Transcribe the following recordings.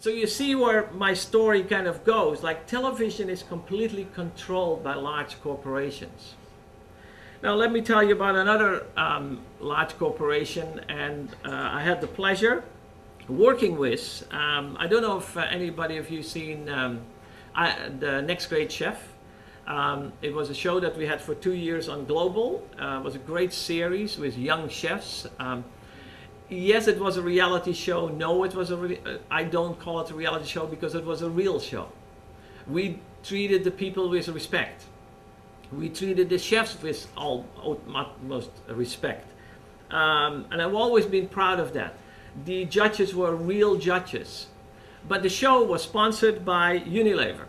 So you see where my story kind of goes. Like, television is completely controlled by large corporations. Now let me tell you about another large corporation, and I had the pleasure working with, I don't know if anybody of you seen The Next Great Chef. It was a show that we had for 2 years on Global. It was a great series with young chefs. Yes, it was a reality show. No, it was I don't call it a reality show because it was a real show. We treated the people with respect. We treated the chefs with utmost respect. And I've always been proud of that. The judges were real judges. But the show was sponsored by Unilever.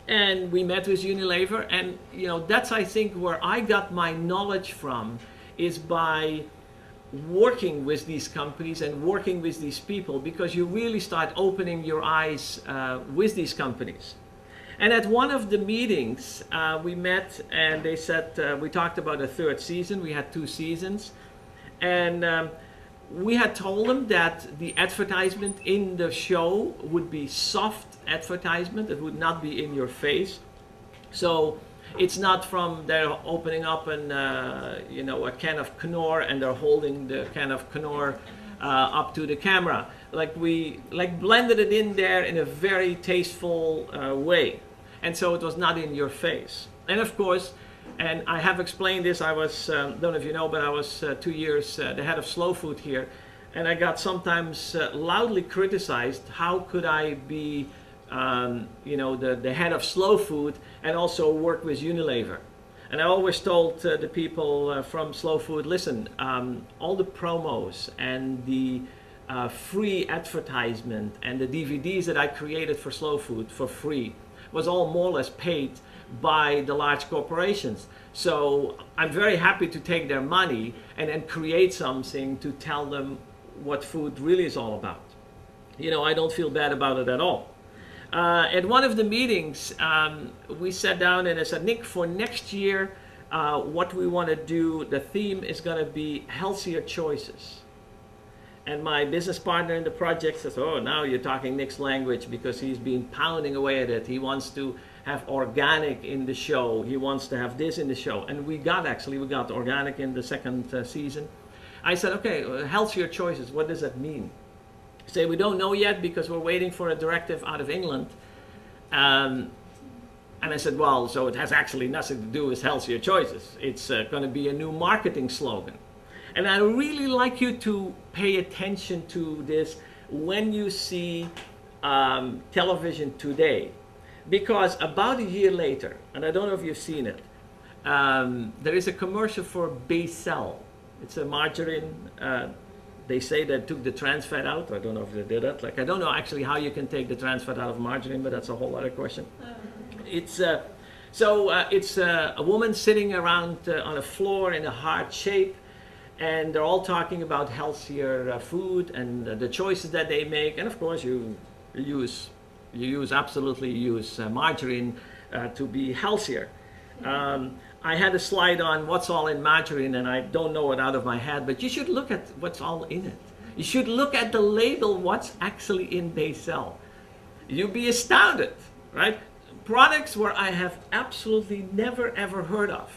And we met with Unilever, and that's, I think, where I got my knowledge from, is by working with these companies and working with these people, because you really start opening your eyes with these companies. And at one of the meetings, we met, and they said, we talked about a third season. We had 2 seasons. And we had told them that the advertisement in the show would be soft advertisement. It would not be in your face. So it's not from they're opening up a can of Knorr and they're holding the can of Knorr up to the camera. Like, we blended it in there in a very tasteful way. And so it was not in your face. And of course, and I have explained this, I was, don't know if you know, but I was 2 years the head of Slow Food here. And I got sometimes loudly criticized. How could I be, the head of Slow Food and also work with Unilever? And I always told the people from Slow Food, listen, all the promos and the free advertisement and the DVDs that I created for Slow Food for free was all more or less paid by the large corporations. So I'm very happy to take their money and then create something to tell them what food really is all about. I don't feel bad about it at all. At one of the meetings, we sat down and I said, Nick, for next year, what we want to do, the theme is going to be healthier choices. And my business partner in the project says, oh, now you're talking Nick's language, because he's been pounding away at it. He wants to have organic in the show. He wants to have this in the show. And we got organic in the second season. I said, okay, healthier choices, what does that mean? Say, we don't know yet because we're waiting for a directive out of England. And I said, well, so it has actually nothing to do with healthier choices. It's going to be a new marketing slogan. And I really like you to pay attention to this when you see television today. Because about a year later, and I don't know if you've seen it, there is a commercial for Becel. It's a margarine. They say they took the trans fat out. I don't know if they did that. I don't know actually how you can take the trans fat out of margarine, but that's a whole other question. It's a woman sitting around on a floor in a heart shape, and they're all talking about healthier food and the choices that they make. And of course, you absolutely use margarine to be healthier. I had a slide on what's all in margarine, and I don't know it out of my head, but you should look at what's all in it. You should look at the label, what's actually in Becel. You'll be astounded, right? Products where I have absolutely never ever heard of,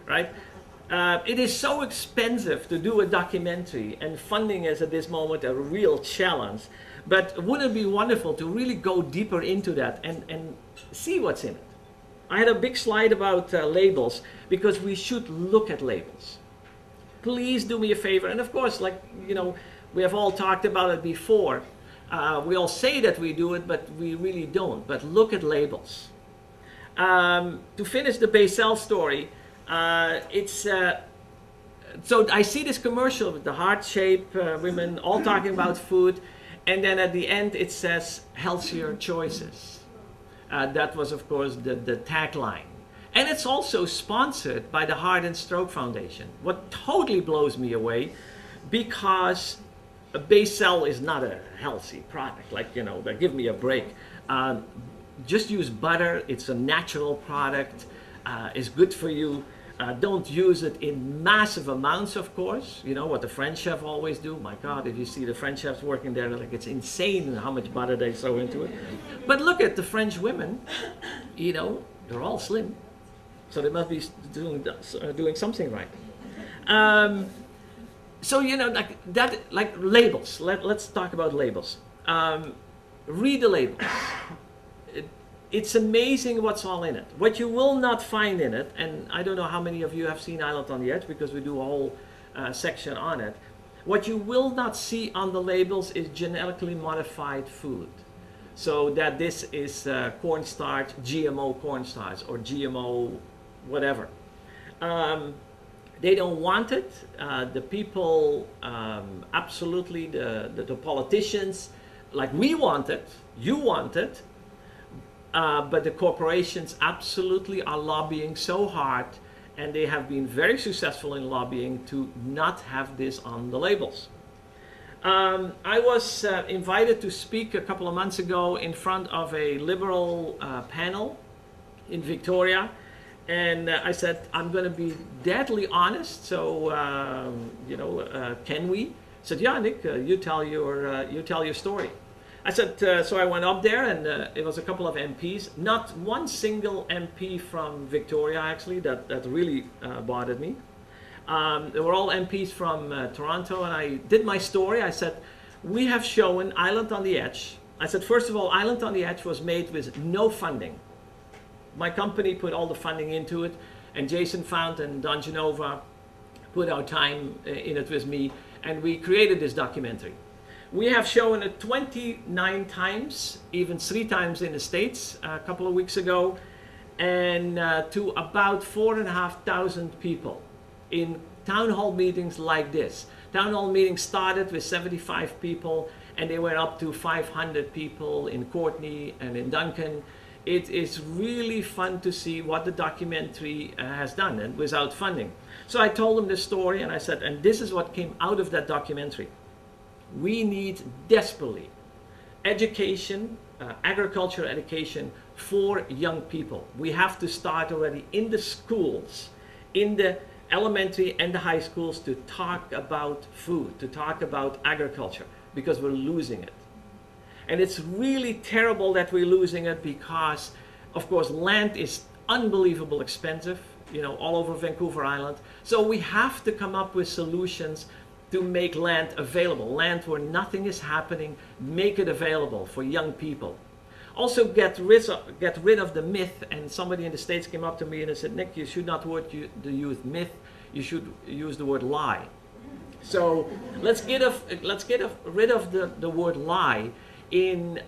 right? It is so expensive to do a documentary, and funding is at this moment a real challenge. But wouldn't it be wonderful to really go deeper into that and see what's in it? I had a big slide about labels, because we should look at labels. Please do me a favor. And of course, we have all talked about it before. We all say that we do it, but we really don't. But look at labels. To finish the Becel story, so I see this commercial with the heart-shaped women all talking about food. And then at the end, it says healthier choices. That was, of course, the tagline. And it's also sponsored by the Heart and Stroke Foundation. What totally blows me away, because Becel is not a healthy product. Give me a break. Just use butter. It's a natural product. It's good for you. Don't use it in massive amounts, of course. You know what the French chef always do. My God, if you see the French chefs working there, like it's insane how much butter they throw into it. But look at the French women. You know, they're all slim, so they must be doing something right. So you know, like that, like labels. Let's talk about labels. Read the labels. It's amazing what's all in it. What you will not find in it, and I don't know how many of you have seen Island on the Edge because we do a whole section on it. What you will not see on the labels is genetically modified food. So that this is cornstarch, GMO cornstarch, or GMO whatever. They don't want it. The people, absolutely, the politicians, like we want it, you want it. But the corporations absolutely are lobbying so hard, and they have been very successful in lobbying to not have this on the labels. I was invited to speak a couple of months ago in front of a liberal panel in Victoria, and I said, I'm going to be deadly honest, so you know, can we? I said, yeah, Nick, you tell your story. I said, so I went up there, and it was a couple of MPs, not one single MP from Victoria, actually, that really bothered me. They were all MPs from Toronto, and I did my story. I said, we have shown Island on the Edge. I said, first of all, Island on the Edge was made with no funding. My company put all the funding into it, and Jason Fount and Don Genova put our time in it with me, and we created this documentary. We have shown it 29 times, even 3 times in the States a couple of weeks ago, and to about 4,500 people in town hall meetings like this. Town hall meetings started with 75 people, and they went up to 500 people in Courtney and in Duncan. It is really fun to see what the documentary has done, and without funding. So I told them this story, and I said, and this is what came out of that documentary. We need desperately education, agriculture education for young people. We have to start already in the schools, in the elementary and the high schools, to talk about food, to talk about agriculture, because we're losing it. And it's really terrible that we're losing it because, of course, land is unbelievably expensive, you know, all over Vancouver Island. So we have to come up with solutions to make land available, land where nothing is happening, make it available for young people. Also get rid of the myth, and somebody in the States came up to me and said, Nick, you should not use myth, you should use the word lie. So let's get rid of the word lie in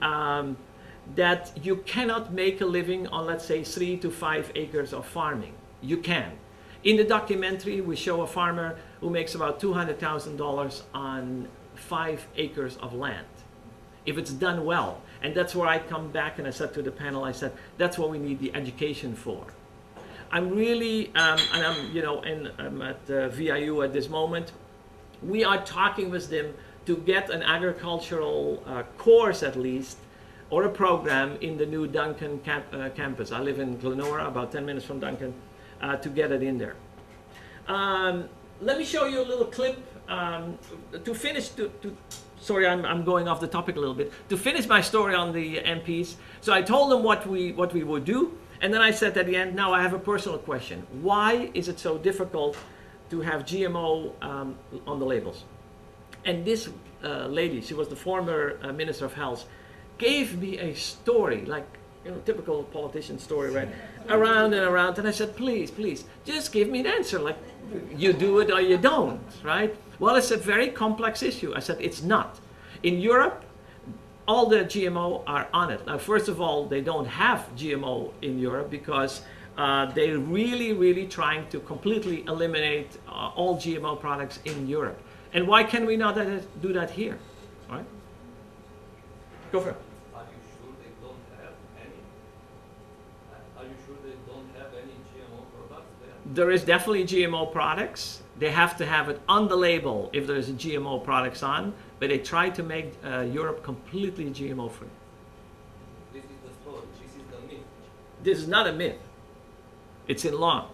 that you cannot make a living on, let's say, 3 to 5 acres of farming. You can. In the documentary, we show a farmer who makes about $200,000 on 5 acres of land, if it's done well. And that's where I come back and I said to the panel, I said, that's what we need the education for. I'm really, and I'm, you know, and I'm at VIU at this moment. We are talking with them to get an agricultural course at least, or a program in the new Duncan campus. I live in Glenora, about 10 minutes from Duncan, to get it in there. Let me show you a little clip to finish. Sorry, I'm going off the topic a little bit. To finish my story on the MPs, so I told them what we would do, and then I said at the end, now I have a personal question. Why is it so difficult to have GMO on the labels? And this lady, she was the former Minister of Health, gave me a story, like, you know, typical politician story, right? Around and around, and I said, please, just give me an answer, like, you do it or you don't, right? Well, it's a very complex issue. I said, it's not. In Europe, all the GMO are on it. Now, first of all, they don't have GMO in Europe because they're really trying to completely eliminate all GMO products in Europe. And why can we not do that here, right? Go for it. Are you sure they don't have any? Are you sure they don't have any GMO products there? There is definitely GMO products. They have to have it on the label if there's a GMO products on, but they try to make Europe completely GMO free. This is the story, this is the myth. This is not a myth. It's in law.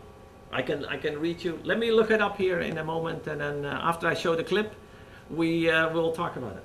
I can read you. Let me look it up here in a moment, and then after I show the clip, we will talk about it.